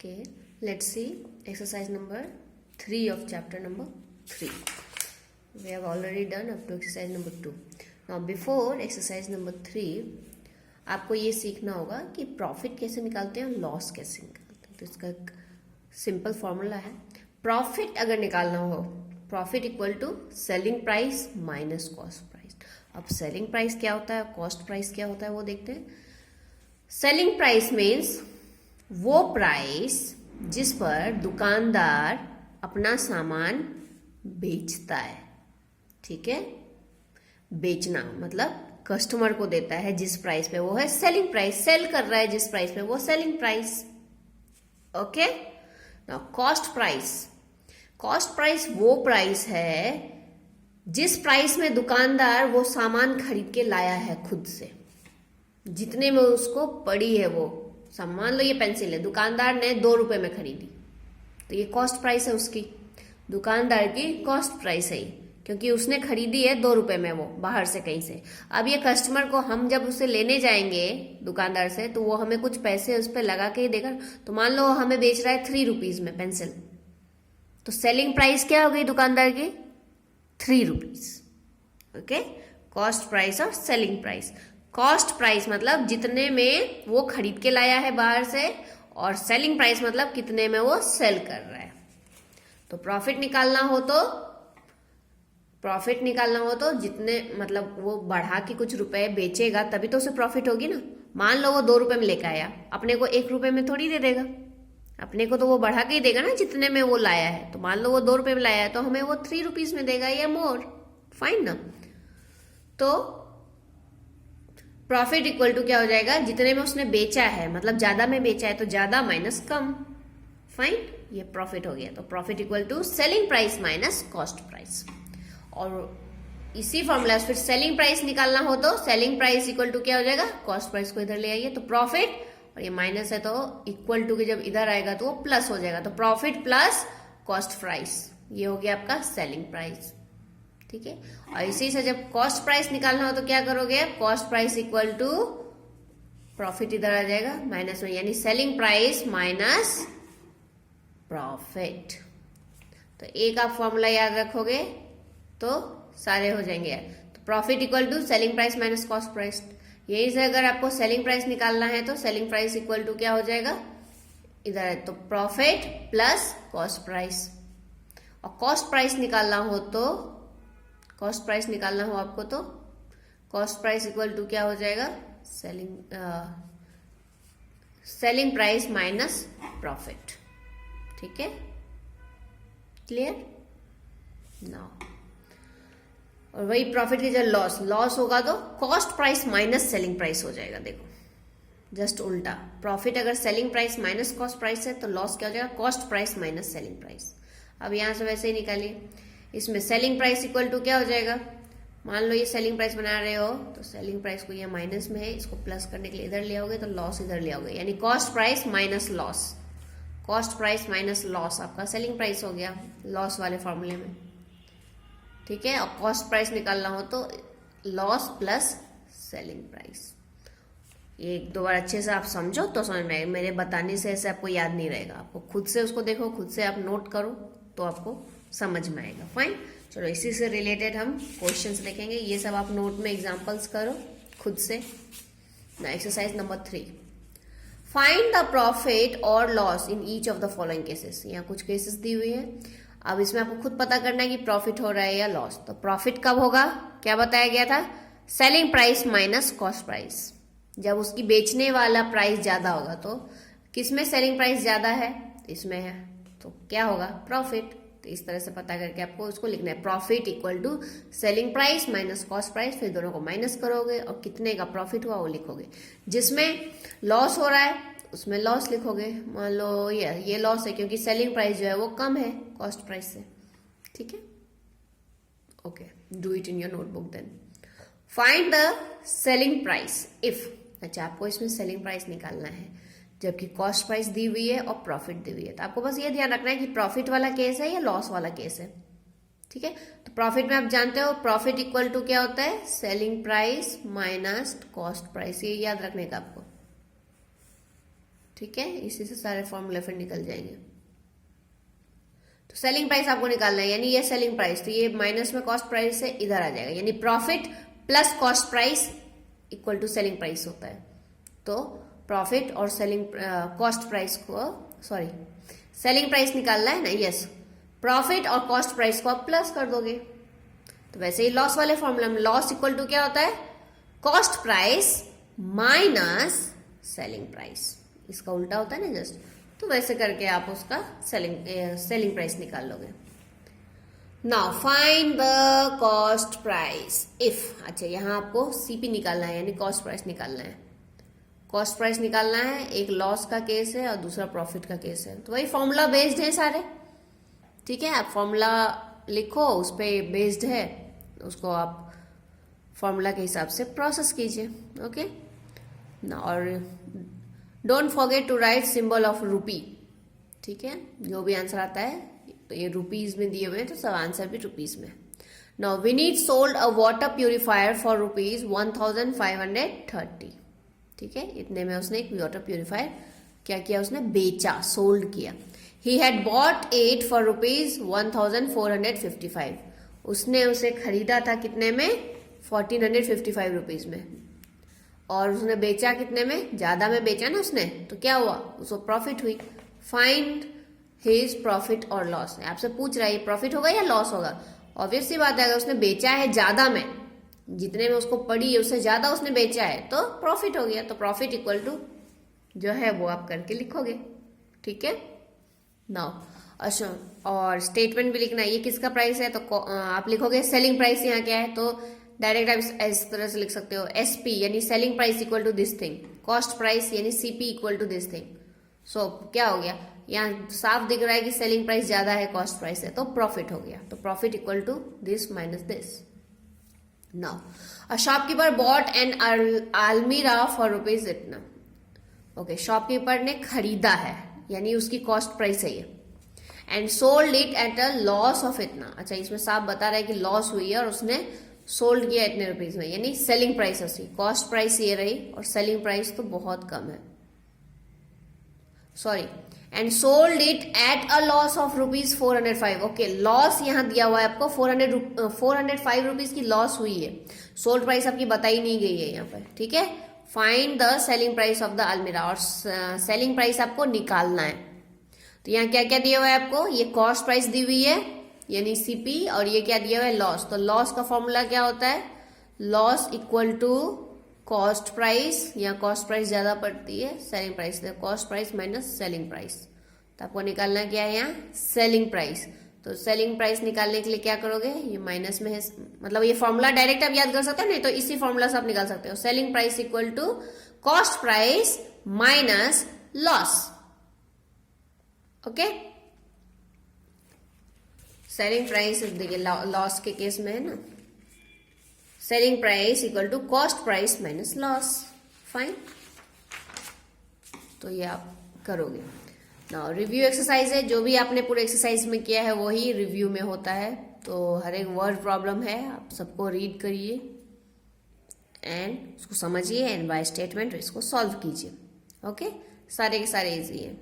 Okay, let's see exercise number 3 of chapter number 3. We have already done up to exercise number 2. Now before exercise number 3, आपको ये सीखना होगा कि profit कैसे निकालते हैं और लॉस कैसे निकालते हैं. तो इसका एक सिंपल फॉर्मूला है. प्रॉफिट अगर निकालना हो, profit equal to selling price minus cost price. अब सेलिंग प्राइस क्या होता है, कॉस्ट प्राइस क्या होता है वो देखते हैं. सेलिंग प्राइस मीन्स वो प्राइस जिस पर दुकानदार अपना सामान बेचता है. ठीक है, बेचना मतलब कस्टमर को देता है जिस प्राइस पे, वो है सेलिंग प्राइस. सेल कर रहा है जिस प्राइस पे, वो selling price. Okay. Now cost price. Cost price वो प्राइस है जिस प्राइस में दुकानदार वो सामान खरीद के लाया है खुद से, जितने में उसको पड़ी है वो सामान. मान लो ये पेंसिल है, दुकानदार ने 2 रुपए में खरीदी, तो ये कॉस्ट प्राइस है उसकी, दुकानदार की कॉस्ट प्राइस है, क्योंकि उसने खरीदी है 2 रुपए में वो बाहर से कहीं से. अब ये कस्टमर को हम जब उसे लेने जाएंगे दुकानदार से, तो वो हमें कुछ पैसे उस पर लगा के ही देगा. तो मान लो हमें बेच रहा है 3 रुपीज में पेंसिल, तो सेलिंग प्राइस क्या हो गई दुकानदार की, 3 रुपीज. ओके, कॉस्ट प्राइस और सेलिंग प्राइस. कॉस्ट प्राइस मतलब जितने में वो खरीद के लाया है बाहर से, और सेलिंग प्राइस मतलब कितने में वो सेल कर रहा है. तो प्रॉफिट निकालना हो तो जितने मतलब वो बढ़ा के कुछ रुपए बेचेगा तभी तो उसे प्रॉफिट होगी ना. मान लो वो 2 रुपए में लेकर आया, अपने को 1 रुपए में थोड़ी दे देगा, अपने को तो वो बढ़ा के ही देगा ना जितने में वो लाया है. तो मान लो वो 2 रुपए में लाया है, तो हमें वो 3 रुपीज में देगा या मोर. फाइन ना. तो प्रॉफिट इक्वल टू क्या हो जाएगा, जितने में उसने बेचा है, मतलब ज्यादा में बेचा है तो ज्यादा माइनस कम. फाइन, ये प्रॉफिट हो गया. तो profit equal to selling price minus cost price. और इसी फॉर्मूला फिर सेलिंग प्राइस निकालना हो तो सेलिंग प्राइस इक्वल टू क्या हो जाएगा, कॉस्ट प्राइस को इधर ले आइए तो प्रॉफिट, और ये माइनस है तो इक्वल टू के जब इधर आएगा तो वो प्लस हो जाएगा. तो प्रॉफिट प्लस कॉस्ट प्राइस, ये हो गया आपका सेलिंग प्राइस. ठीक है. और इसी से जब कॉस्ट प्राइस निकालना हो तो क्या करोगे, cost price equal to profit इधर आ जाएगा माइनस में, यानी सेलिंग प्राइस माइनस प्रॉफिट. तो एक आप फॉर्मूला याद रखोगे तो सारे हो जाएंगे यार. तो profit equal to selling price minus cost price. यही से अगर आपको सेलिंग प्राइस निकालना है तो सेलिंग प्राइस इक्वल टू क्या हो जाएगा, इधर है तो प्रॉफिट प्लस कॉस्ट प्राइस. और कॉस्ट प्राइस निकालना हो तो आपको तो कॉस्ट प्राइस इक्वल टू क्या हो जाएगा, सेलिंग प्राइस माइनस प्रॉफिट. ठीक है, क्लियर नाउ. और वही प्रॉफिट की जब लॉस होगा तो cost price minus selling price हो जाएगा. देखो जस्ट उल्टा, प्रॉफिट अगर selling price minus cost price है तो लॉस क्या हो जाएगा, cost price minus selling price. अब यहां से वैसे ही निकालिए, इसमें सेलिंग प्राइस इक्वल टू क्या हो जाएगा, मान लो ये सेलिंग प्राइस बना रहे हो तो सेलिंग प्राइस को ये माइनस में है, इसको प्लस करने के लिए इधर ले आओगे तो लॉस इधर ले आओगे, यानी cost price minus loss. Cost price minus loss आपका सेलिंग प्राइस हो गया लॉस वाले फॉर्मूले में. ठीक है. और कॉस्ट प्राइस निकालना हो तो लॉस प्लस सेलिंग प्राइस. एक दो बार अच्छे से आप समझो तो समझ में आएगा, मेरे बताने से ऐसे आपको याद नहीं रहेगा. आपको खुद से उसको देखो, खुद से आप नोट करो तो आपको समझ में आएगा. फाइन, चलो इसी से रिलेटेड हम क्वेश्चंस देखेंगे. ये सब आप नोट में एग्जांपल्स करो खुद से. ना exercise number 3, find the profit और loss in each of the following cases. यहाँ कुछ केसेस दी हुई है. अब इसमें आपको खुद पता करना है कि प्रॉफिट हो रहा है या लॉस. तो प्रॉफिट कब होगा, क्या बताया गया था, selling price minus cost price. जब उसकी बेचने वाला प्राइस ज्यादा होगा. तो किसमें सेलिंग प्राइस ज्यादा है, इसमें है, तो क्या होगा, प्रॉफिट. तो इस तरह से पता करके आपको उसको लिखना है, profit equal to selling price minus cost price. फिर दोनों को माइनस करोगे और कितने का प्रॉफिट हुआ वो लिखोगे. जिसमें लॉस हो रहा है उसमें लॉस लिखोगे. मान लो ये लॉस है क्योंकि सेलिंग प्राइस जो है वो कम है कॉस्ट प्राइस से. ठीक है, okay, do it in your notebook. Then find the selling price if. अच्छा, आपको इसमें सेलिंग प्राइस निकालना है जबकि कॉस्ट प्राइस दी हुई है और प्रॉफिट दी हुई है. तो आपको बस ये ध्यान रखना है कि प्रॉफिट वाला केस है या लॉस वाला केस है. ठीक है. तो प्रॉफिट में आप जानते हो प्रॉफिट इक्वल टू क्या होता है, selling price minus cost price. ये याद रखने का आपको. ठीक है, इसी से सारे फॉर्मूले फिर निकल जाएंगे। तो सेलिंग प्राइस आपको निकालना है, यानी ये सेलिंग प्राइस, तो ये माइनस में कॉस्ट प्राइस है, इधर आ जाएगा, यानी profit plus cost price equal to selling price होता है। तो प्रॉफिट और सेलिंग कॉस्ट प्राइस को, सॉरी सेलिंग प्राइस निकालना है ना, यस, प्रॉफिट और कॉस्ट प्राइस को आप प्लस कर दोगे। तो वैसे ही लॉस वाले फॉर्मूला में लॉस इक्वल टू क्या होता है, cost price minus selling price, इसका उल्टा होता है ना जस्ट। तो वैसे करके आप उसका सेलिंग प्राइस निकाल लोगे। Now find the cost price if, अच्छा यहां आपको सीपी निकालना है, यानी कॉस्ट प्राइस निकालना है। कॉस्ट प्राइस निकालना है, एक लॉस का केस है और दूसरा प्रॉफिट का केस है। तो वही फॉर्मूला बेस्ड है सारे, ठीक है, आप फॉर्मूला लिखो, उस पर बेस्ड है, उसको आप फॉर्मूला के हिसाब से प्रोसेस कीजिए। ओके ना, और don't forget to write symbol of rupee, ठीक है, जो भी आंसर आता है, तो ये रुपीज में दिए हुए हैं तो सब आंसर भी रुपीज में। Now Vineet sold a water purifier for ₹1530, ठीक है, इतने में उसने एक वाटर प्यूरिफायर क्या किया, उसने बेचा, सोल्ड किया। He had bought it for ₹1455, उसने उसे खरीदा था कितने में, 1455 रुपीज में, और उसने बेचा कितने में, ज्यादा में बेचा ना उसने, तो क्या हुआ, उसको प्रॉफिट हुई। फाइंड हिज प्रॉफिट और लॉस, आपसे पूछ रहा है ये प्रॉफिट होगा या लॉस होगा। ऑब्वियस सी बात है, अगर उसने बेचा है ज्यादा में, जितने में उसको पड़ी है उससे ज्यादा उसने बेचा है, तो प्रॉफिट हो गया। तो प्रॉफिट इक्वल टू जो है वो आप करके लिखोगे, ठीक है। नाउ अच्छा, और स्टेटमेंट भी लिखना है, ये किसका प्राइस है, तो आप लिखोगे सेलिंग प्राइस, यहाँ क्या है, तो डायरेक्ट आप इस तरह से लिख सकते हो, एसपी यानी selling price equal to this thing, cost price यानी CP equal to this thing. So क्या हो गया, यहाँ साफ दिख रहा है कि सेलिंग प्राइस ज्यादा है, कॉस्ट प्राइस है, तो प्रॉफिट हो गया। तो profit equal to this minus this. Now a shopkeeper bought an almirah for rupees इतना, ओके, शॉपकीपर ने खरीदा है, यानी उसकी कॉस्ट प्राइस है ये, and sold it at a loss of इतना, अच्छा इसमें साफ बता रहा है कि लॉस हुई है और उसने सोल्ड किया इतने रुपीज में, यानी सेलिंग प्राइस उसकी, कॉस्ट प्राइस ये रही और सेलिंग प्राइस तो बहुत कम है, sorry, and sold it at a loss of ₹405, okay, loss यहां दिया हुआ है आपको, 405 रुपीज की लॉस हुई है, सोल्ड प्राइस आपकी बताई नहीं गई है यहाँ पर, ठीक है। Find the selling price of the अलमीरा, और सेलिंग प्राइस आपको निकालना है। तो यहाँ क्या क्या दिया हुआ है आपको, ये कॉस्ट प्राइस दी हुई है यानी सीपी, और ये क्या दिया हुआ है, लॉस। तो लॉस का फॉर्मूला क्या होता है, loss equal to cost price, यहाँ कॉस्ट प्राइस ज्यादा पड़ती है सेलिंग प्राइस से, cost price minus selling price. तो आपको निकालना क्या है यहाँ, सेलिंग प्राइस। तो सेलिंग प्राइस निकालने के लिए क्या करोगे, ये माइनस में है, मतलब ये फॉर्मूला डायरेक्ट आप याद कर सकते हो, नहीं तो इसी फॉर्मूला से आप निकाल सकते हो, selling price equal to cost price minus loss, okay. Selling price देखिए लॉस के केस में है ना, selling price equal to cost price minus loss, fine. तो ये आप करोगे। नाउ रिव्यू एक्सरसाइज है, जो भी आपने पूरे एक्सरसाइज में किया है वही रिव्यू में होता है, तो हर एक वर्ड प्रॉब्लम है, आप सबको रीड करिए एंड उसको समझिए एंड बाय स्टेटमेंट इसको सॉल्व कीजिए, ओके। सारे के सारे इजी है।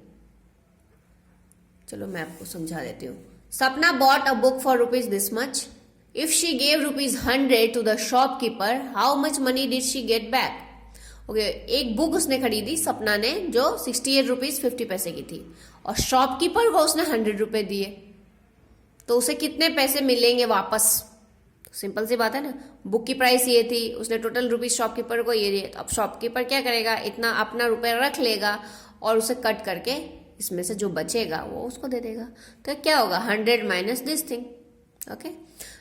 चलो मैं आपको समझा देती हूँ। सपना bought a book for rupees this much. If she gave rupees 100 to the shopkeeper, how much money did she get back? Okay, एक बुक उसने खरीदी सपना ने जो 68 रुपीज 50 पैसे की थी, और शॉपकीपर को उसने 100 रुपए दिए, तो उसे कितने पैसे मिलेंगे वापस। सिंपल सी बात है ना, बुक की प्राइस ये थी, उसने टोटल रुपीज शॉपकीपर को ये दिए, तो अब शॉपकीपर क्या करेगा, इतना अपना रुपए रख लेगा और उसे कट करके इसमें से जो बचेगा वो उसको दे देगा। तो क्या होगा, 100 minus this thing, okay.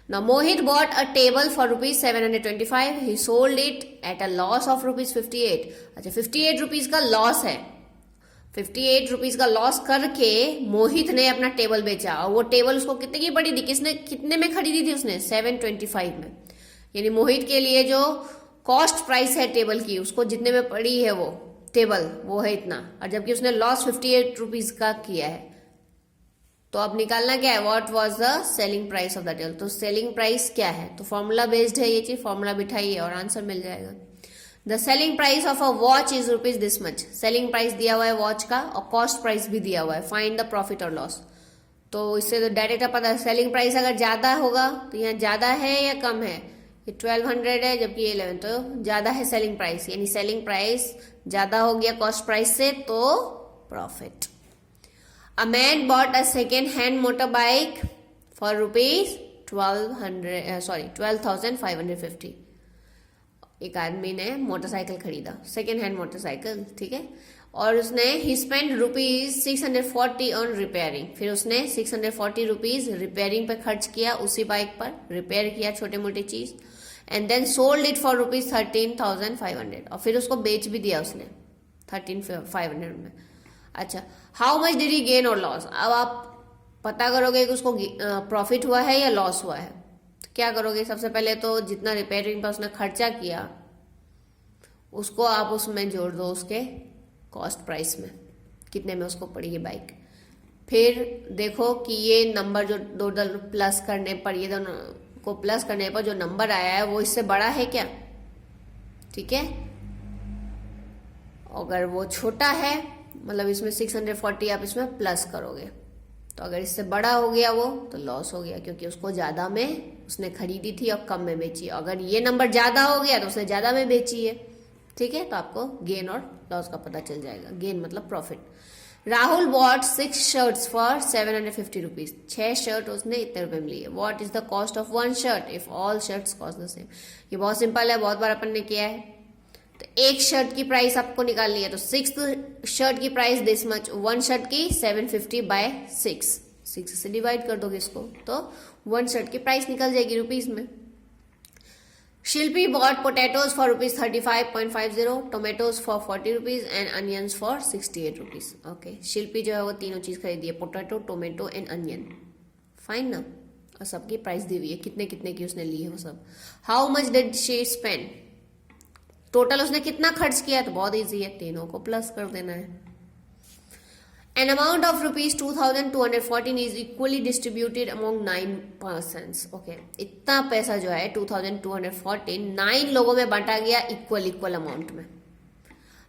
Now Mohit bought a table for ₹725. He sold it at a loss of ₹58. अच्छा 58 रुपीज का लॉस है, 58 रुपीज का लॉस करके मोहित ने अपना टेबल बेचा, और वो टेबल उसको कितने की पड़ी थी, किसने कितने में खरीदी थी उसने, 725 में, यानी मोहित के लिए जो कॉस्ट प्राइस है टेबल की, उसको जितने में पड़ी है वो टेबल वो है इतना, और जबकि उसने लॉस 58 रुपीज का किया है। तो अब निकालना क्या है, what was the selling price of the table. तो सेलिंग प्राइस क्या है, तो फॉर्मूला बेस्ड है ये चीज, फॉर्मूला बिठाइए और आंसर मिल जाएगा। The selling price of a watch is rupees this much, selling price दिया हुआ है वॉच का और कॉस्ट प्राइस भी दिया हुआ है, फाइंड द प्रॉफिट और लॉस। तो इससे तो डायरेक्ट पता है सेलिंग प्राइस अगर ज्यादा होगा तो यहाँ ज्यादा है या कम है, ये 1200 है जबकि ये 11, तो ज्यादा है सेलिंग प्राइस, यानी सेलिंग प्राइस ज्यादा हो गया कॉस्ट प्राइस से, तो profit. A man bought a second hand motor bike for rupees 12,550। एक आदमी ने मोटरसाइकिल खरीदा, सेकेंड हैंड मोटरसाइकिल, ठीक है, और उसने ही स्पेंड रुपीज 640 ऑन रिपेयरिंग, फिर उसने 640 रुपीज रिपेयरिंग पे खर्च किया, उसी बाइक पर रिपेयर किया छोटे मोटे चीज, and then sold it for rupees 13,500, और फिर उसको बेच भी दिया उसने 13,500 में। अच्छा, how much did he gain और लॉस, अब आप पता करोगे कि उसको प्रॉफिट हुआ है या लॉस हुआ है। तो क्या करोगे, सबसे पहले तो जितना रिपेयरिंग पर उसने खर्चा किया उसको आप उसमें जोड़ दो उसके कॉस्ट प्राइस में, कितने में उसको पड़ी ये बाइक। फिर देखो कि ये नंबर जो दो प्लस करने पर, ये दोनों को प्लस करने पर जो नंबर आया है वो इससे बड़ा है क्या, ठीक है। अगर वो छोटा है मतलब इसमें 640 आप इसमें प्लस करोगे, तो अगर इससे बड़ा हो गया वो तो लॉस हो गया, क्योंकि उसको ज्यादा में उसने खरीदी थी और कम में बेची। अगर ये नंबर ज्यादा हो गया तो उसने ज्यादा में बेची है, ठीक है, तो आपको गेन और लॉस का पता चल जाएगा। गेन मतलब profit. Rahul bought 6 shirts for 750 rupees, 6 shirt उसने इतने रुपए में लिए। What is the cost of 1 shirt if all shirts cost the same. ये बहुत सिंपल है, बहुत बार अपन ने किया है। तो एक शर्ट की प्राइस आपको निकालनी है, तो 6th शर्ट की प्राइस दिस मच, 1 शर्ट की 750 बाय 6 से डिवाइड कर दोगे इसको, तो 1 शर्ट की प्राइस निकल जाएगी रुपीज में। Shilpi bought potatoes for rupees 35.50, tomatoes for 40 rupees and onions for 68 rupees. Okay, Shilpi जो है वो तीनों चीज खरीदी है, potato, tomato and onion, fine ना, और सबकी प्राइस दी हुई है, कितने कितने की उसने ली है वो सब। How much did she spend, total उसने कितना खर्च किया, तो बहुत इजी है, तीनों को प्लस कर देना है। An amount of rupees 2,214 is equally distributed among 9 persons. Okay, इतना पैसा जो है 2,214 9 लोगों में बांटा गया इक्वल अमाउंट में।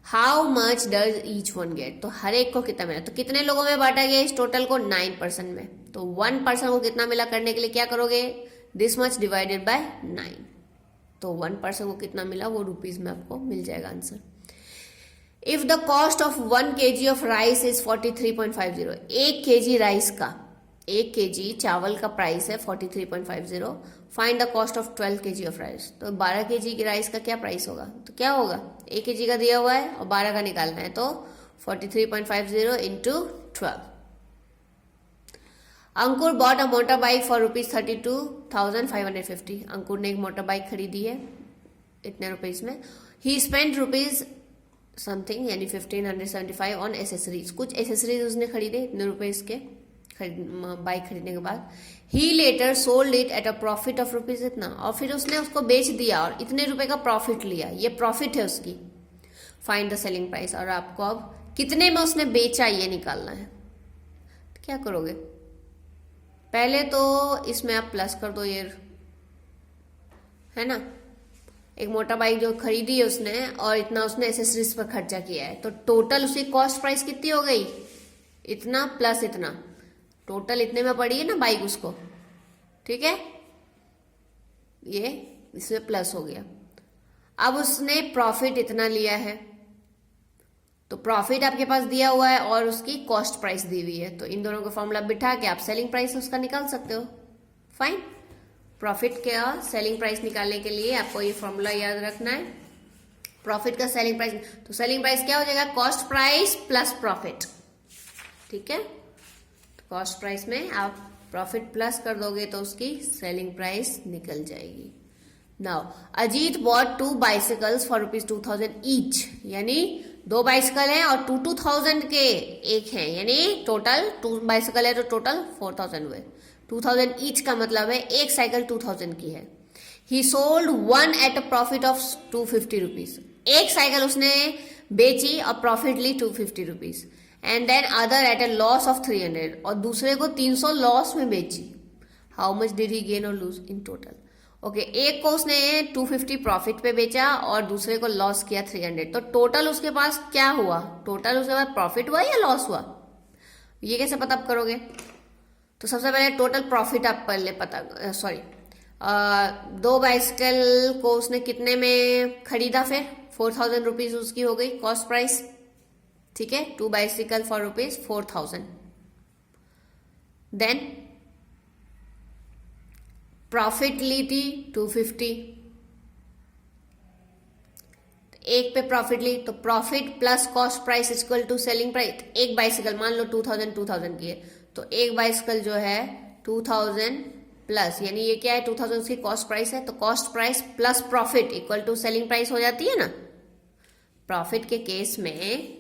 How much does each one get? तो हर एक को कितना मिला, तो कितने लोगों में बांटा गया इस टोटल को, 9% में। तो 1% को कितना मिला करने के लिए क्या करोगे, दिस मच डिवाइडेड बाय 9, तो 1% को कितना मिला वो रुपीज में आपको मिल जाएगा answer. If the cost of 1 kg of rice is 43.50, 1 kg rice का, 1 kg चावल का प्राइस है 43.50, find the cost of 12 kg of rice. तो 12 kg की राइस का क्या प्राइस होगा, तो क्या होगा, 1 kg का दिया हुआ है और 12 का निकालना है, तो 43.50 into 12। Ankur bought a motor bike for rupees 32,550, अंकुर ने एक मोटर बाइक खरीदी है इतने रुपीज में। ही स्पेंड रुपीज समथिंग यानी 1575 ऑन एसेसरीज, कुछ एसेसरीज उसने खरीदे इतने रुपए इसके बाइक खरीदने के बाद। He later sold it at a profit of rupees इतना, और फिर उसने उसको बेच दिया और इतने रुपए का प्रॉफिट लिया, ये प्रॉफिट है उसकी। फाइंड द सेलिंग प्राइस, और आपको अब कितने में उसने बेचा ये निकालना है। तो क्या करोगे, पहले तो इसमें आप प्लस कर दो, ये है ना, एक मोटर बाइक जो खरीदी है उसने और इतना उसने एसेसरीज पर खर्चा किया है, तो टोटल उसकी कॉस्ट प्राइस कितनी हो गई, इतना प्लस इतना, टोटल इतने में पड़ी है ना बाइक उसको, ठीक है, ये इसमें प्लस हो गया। अब उसने प्रॉफिट इतना लिया है, तो प्रॉफिट आपके पास दिया हुआ है और उसकी कॉस्ट प्राइस दी हुई है, तो इन दोनों को फॉर्मूला बिठा के आप सेलिंग प्राइस उसका निकाल सकते हो। फाइन, प्रॉफिट का सेलिंग प्राइस निकालने के लिए आपको ये फॉर्मूला याद रखना है, प्रॉफिट का सेलिंग प्राइस। तो सेलिंग प्राइस क्या हो जाएगा, कॉस्ट प्राइस प्लस प्रॉफिट, ठीक है। तो कॉस्ट प्राइस में आप प्रॉफिट प्लस कर दोगे तो उसकी सेलिंग प्राइस निकल जाएगी। Now Ajit bought 2 bicycles for rupees 2000 each, यानी 2 बाइसिकल हैं और 2000 के एक हैं, यानी टोटल 2 बाइसिकल है तो टोटल 4000 हुए। 2000 ईच का मतलब है एक साइकिल 2000 की है। He sold 1 at a profit of 250 rupees, एक साइकिल उसने बेची और प्रॉफिट ली 250 rupees, and then other at a loss of 300, और दूसरे को 300 लॉस में बेची। How much did he gain और लूज इन टोटल, ओके, एक को उसने 250 प्रॉफिट पे बेचा और दूसरे को लॉस किया 300, तो टोटल उसके पास क्या हुआ? टोटल उसके पास प्रॉफिट हुआ या लॉस हुआ? ये कैसे पता करोगे? तो सबसे पहले टोटल प्रॉफिट आप पहले पता, सॉरी, 2 बाइसिकल को उसने कितने में खरीदा? फिर 4000 रुपीज उसकी हो गई कॉस्ट प्राइस, ठीक है, 2 bicycle for rupees 4000। Then profit ली थी 250, एक पे प्रॉफिट ली, तो profit plus cost price equal to selling price. एक बाइसिकल मान लो 2000 की है, तो एक बाइसिकल जो है 2000 प्लस, यानी ये क्या है, 2000 की कॉस्ट प्राइस है, तो cost price plus profit equal to selling price हो जाती है ना। प्रॉफिट के केस में,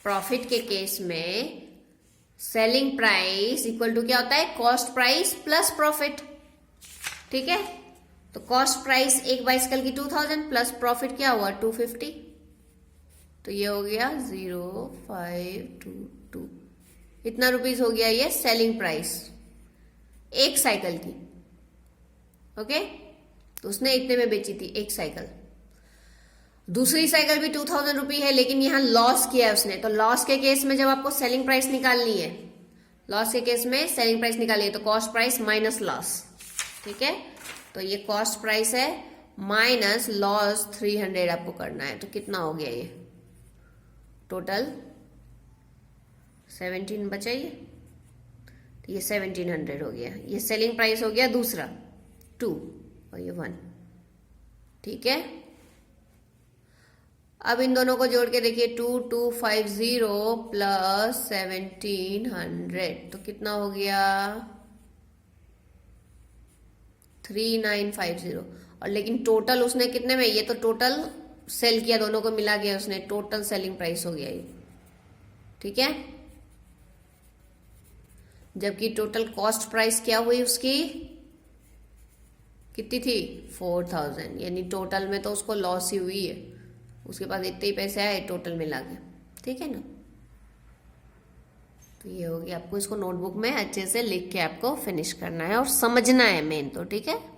प्रॉफिट के केस में सेलिंग प्राइस इक्वल टू क्या होता है? कॉस्ट प्राइस प्लस प्रॉफिट, ठीक है। तो कॉस्ट प्राइस एक बाइसिकल की 2000 प्लस प्रॉफिट क्या हुआ? 250, तो ये हो गया 0522, इतना रुपीस हो गया ये सेलिंग प्राइस एक साइकिल की। ओके, तो उसने इतने में बेची थी एक साइकिल। दूसरी साइकिल भी 2000 रुपी है, लेकिन यहां लॉस किया है उसने, तो लॉस के केस में जब आपको सेलिंग प्राइस निकालनी है, लॉस के केस में सेलिंग प्राइस निकालनी है, तो कॉस्ट प्राइस माइनस लॉस, ठीक है। तो ये कॉस्ट प्राइस है माइनस लॉस 300 आपको करना है, तो कितना हो गया ये? टोटल 17 बचा ये, तो ये 1700 हो गया। ये सेलिंग प्राइस हो गया दूसरा 2 और ये 1, ठीक है। अब इन दोनों को जोड़ के देखिए, 2250 प्लस 1700, तो कितना हो गया? 3950। और लेकिन टोटल उसने कितने में? ये तो टोटल सेल किया, दोनों को मिला गया उसने, टोटल सेलिंग प्राइस हो गया ये, ठीक है। जबकि टोटल कॉस्ट प्राइस क्या हुई उसकी? कितनी थी? 4000, यानी टोटल में तो उसको लॉस ही हुई है, उसके पास इतने ही पैसे आए टोटल मिला के, ठीक है ना। तो ये होगी, आपको इसको नोटबुक में अच्छे से लिख के आपको फिनिश करना है और समझना है मेन तो, ठीक है।